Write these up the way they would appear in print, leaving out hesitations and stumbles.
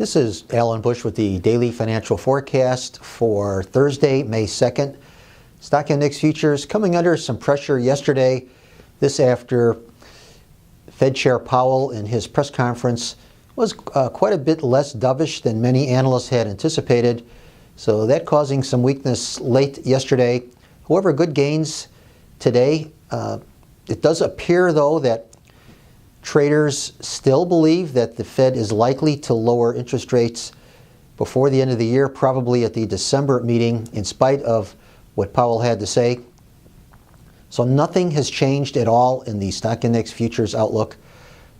This is Alan Bush with the Daily Financial Forecast for Thursday, May 2nd. Stock index futures coming under some pressure yesterday. This after Fed Chair Powell in his press conference was quite a bit less dovish than many analysts had anticipated. So that causing some weakness late yesterday. However, good gains today. It does appear, though, that traders still believe that the Fed is likely to lower interest rates before the end of the year, probably at the December meeting, in spite of what Powell had to say. So nothing has changed at all in the stock index futures outlook.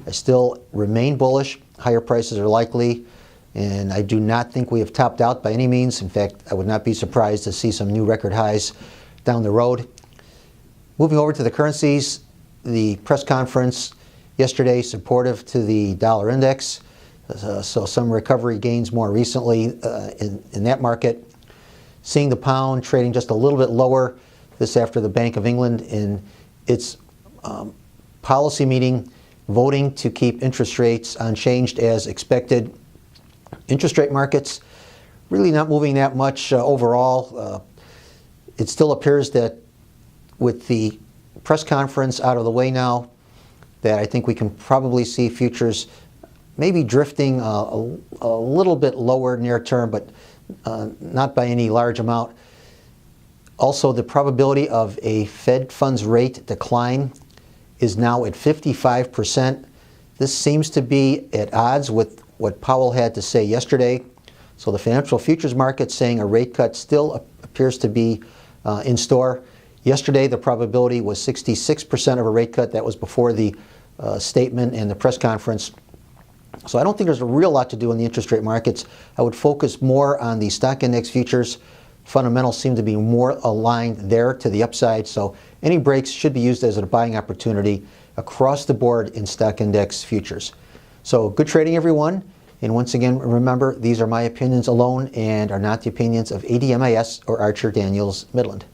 I still remain bullish. Higher prices are likely, and I do not think we have topped out by any means. In fact, I would not be surprised to see some new record highs down the road. Moving over to the currencies, the press conference yesterday supportive to the dollar index, so some recovery gains more recently in that market. Seeing the pound trading just a little bit lower, this after the Bank of England in its policy meeting voting to keep interest rates unchanged as expected. Interest rate markets really not moving that much overall. It still appears that with the press conference out of the way now, that I think we can probably see futures maybe drifting a little bit lower near term, but not by any large amount. Also, the probability of a Fed funds rate decline is now at 55%. This seems to be at odds with what Powell had to say yesterday. So the financial futures market saying a rate cut still appears to be in store. Yesterday, the probability was 66% of a rate cut. That was before the statement and the press conference. So I don't think there's a real lot to do in the interest rate markets. I would focus more on the stock index futures. Fundamentals seem to be more aligned there to the upside. So any breaks should be used as a buying opportunity across the board in stock index futures. So good trading, everyone. And once again, remember, these are my opinions alone and are not the opinions of ADMIS or Archer Daniels Midland.